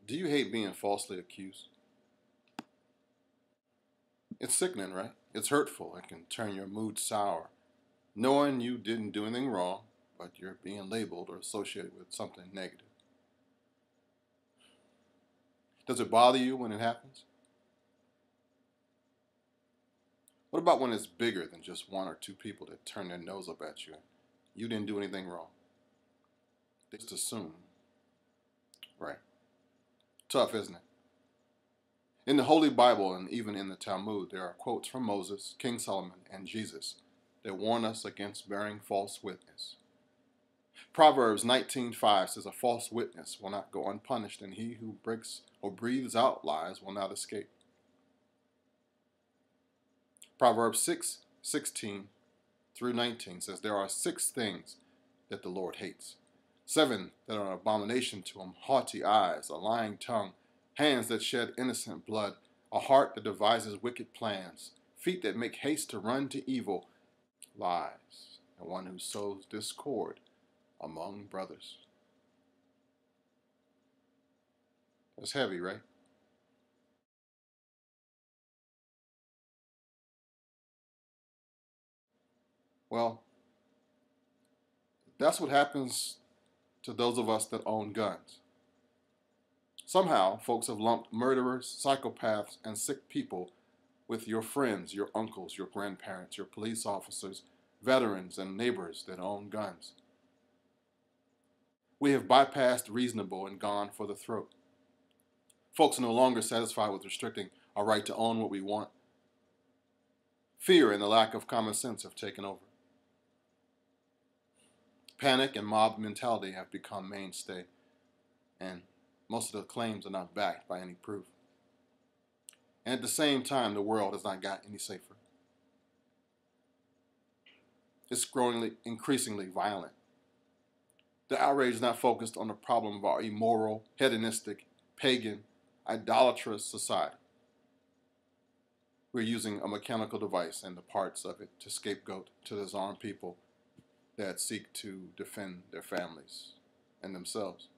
Do you hate being falsely accused? It's sickening, right? It's hurtful. It can turn your mood sour, knowing you didn't do anything wrong, but you're being labeled or associated with something negative. Does it bother you when it happens? What about when it's bigger than just one or two people that turn their nose up at you and you didn't do anything wrong? They just assume. Right. Tough, isn't it? In the Holy Bible and even in the Talmud, there are quotes from Moses, King Solomon, and Jesus that warn us against bearing false witness. Proverbs 19:5 says, "A false witness will not go unpunished, and he who breaks or breathes out lies will not escape." Proverbs 6:16 through 19 says, "There are 6 things that the Lord hates, 7 that are an abomination to him: haughty eyes, a lying tongue, hands that shed innocent blood, a heart that devises wicked plans, feet that make haste to run to evil, lies, and one who sows discord among brothers." That's heavy, right? Well, that's what happens to those of us that own guns. Somehow, folks have lumped murderers, psychopaths, and sick people with your friends, your uncles, your grandparents, your police officers, veterans, and neighbors that own guns. We have bypassed reasonable and gone for the throat. Folks are no longer satisfied with restricting our right to own what we want. Fear and the lack of common sense have taken over. Panic and mob mentality have become mainstay, and most of the claims are not backed by any proof. And at the same time, the world has not got any safer. It's growing increasingly violent. The outrage is not focused on the problem of our immoral, hedonistic, pagan, idolatrous society. We're using a mechanical device and the parts of it to scapegoat to disarm people that seek to defend their families and themselves.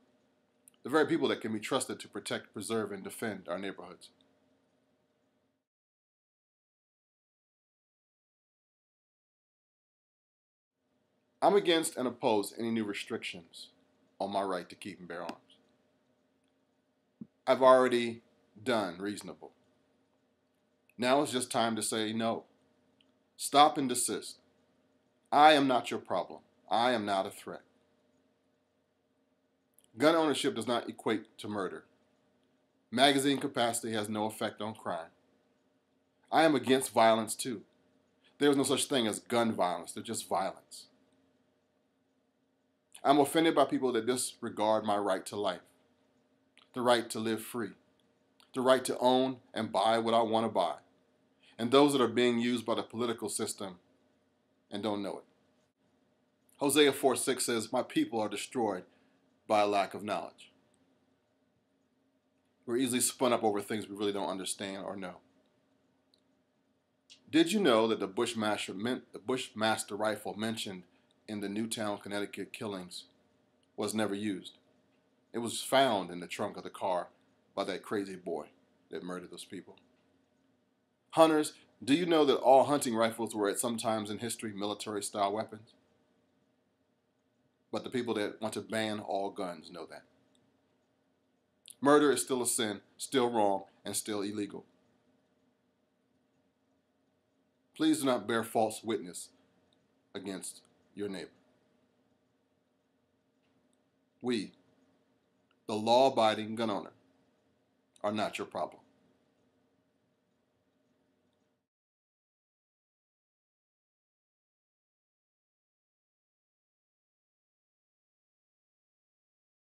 The very people that can be trusted to protect, preserve, and defend our neighborhoods. I'm against and oppose any new restrictions on my right to keep and bear arms. I've already done reasonable. Now it's just time to say no. Stop and desist. I am not your problem. I am not a threat. Gun ownership does not equate to murder. Magazine capacity has no effect on crime. I am against violence too. There is no such thing as gun violence. There's just violence. I'm offended by people that disregard my right to life, the right to live free, the right to own and buy what I want to buy, and those that are being used by the political system and don't know it. Hosea 4:6 says, "My people are destroyed by a lack of knowledge." We're easily spun up over things we really don't understand or know. Did you know that the Bushmaster rifle mentioned in the Newtown, Connecticut killings was never used? It was found in the trunk of the car by that crazy boy that murdered those people. Hunters, do you know that all hunting rifles were at some times in history military-style weapons? But the people that want to ban all guns know that. Murder is still a sin, still wrong, and still illegal. Please do not bear false witness against your neighbor. We, the law-abiding gun owner, are not your problem.